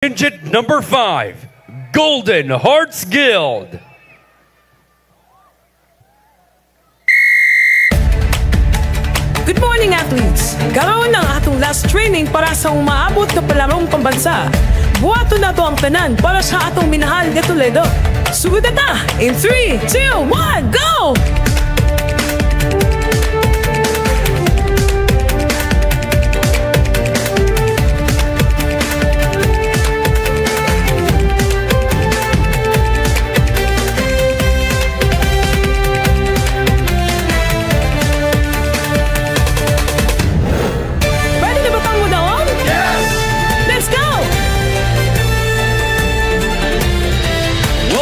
Contingent number 5, Golden Hearts Guild. Good morning, athletes! Karoon ng atong last training para sa umaabot na palarong pambansa. Buhato na to ang tanan para sa atong minahal na Toledo. Sugod na ta! In 3, 2, 1, go!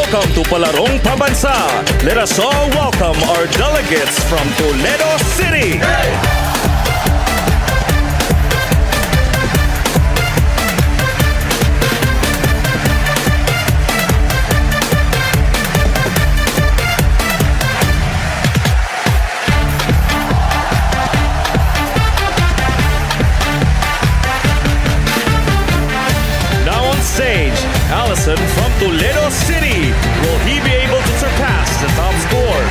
Welcome to Palarong Pambansa. Let us all welcome our delegates from Toledo City. Hey! Now on stage, Allison from Toledo City. Will he be able to surpass the top score?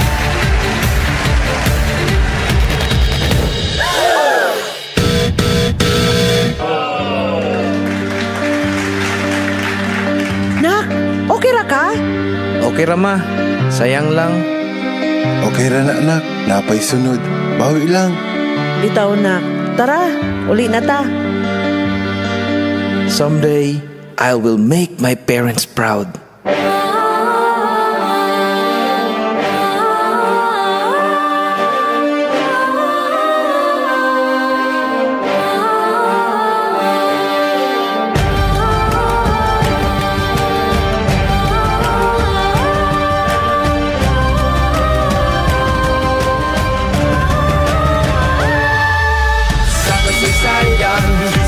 Nak, okay ra ka? Okay ra ma, sayang lang. Okay ra na anak, napay sunod. Bawi lang. Bitaw nak, tara, uli na ta. Someday, I will make my parents proud.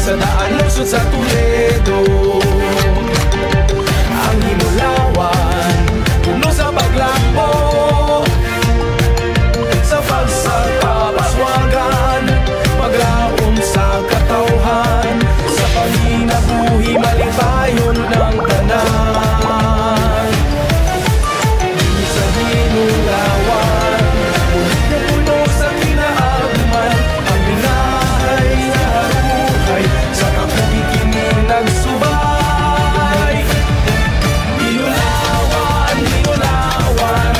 Sa daan lungsod sa Toledo, ang himulawan puno sa paglakbo, sa pagsagpapaswagan, paglaom sa katauhan, sa panginabuhi malipayon ng tanan. Sa hinulawan, pulit na puno sa kinaaguman, ang binahay na buhay sa kapagiging nagsubay. Hinulawan, hinulawan,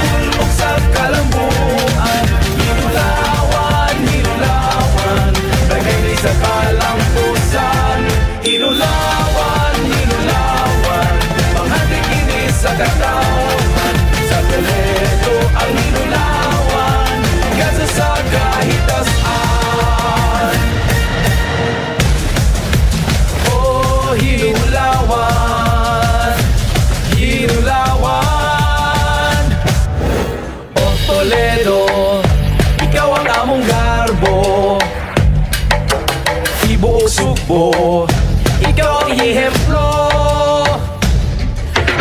tulog sa kalambuan. Hinulawan, hinulawan, bagay sa kalampusan. Hinulawan, hinulawan, pangatik inis sa katauhan. Sa Toledo ang hinulawan, gasa sa kahitasan. Hinulawan, hinulawan, o Toledo, ikaw ang among garbo. Ibuok sukbo, ikaw ang ihemplo.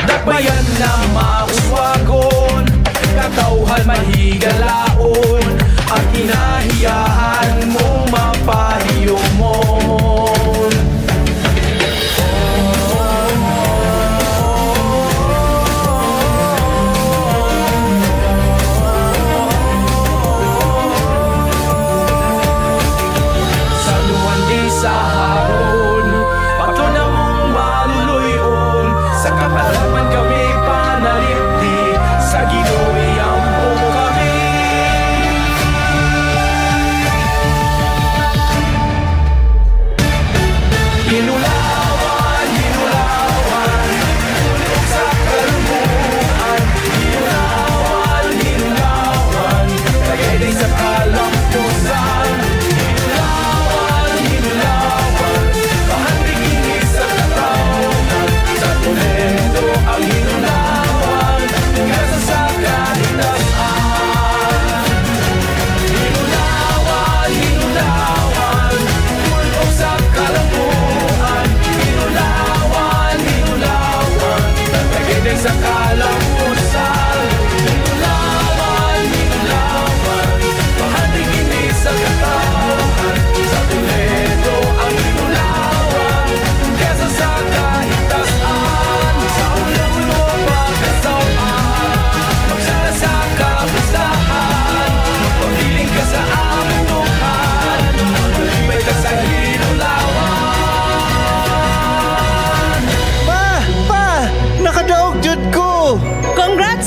Dakbayan na mauswagon, katauhan mahigalaon, at inahiyahan mo mapahiyomon. Sa haron, pato na mong maluluyon, sa kapalaman kami panalipti, sa ginuyang mo kami.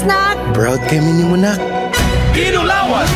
nak. Proud kami ni mo, nak. Kinulawan